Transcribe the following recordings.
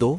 2،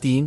3،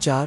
4،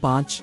5،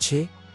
6،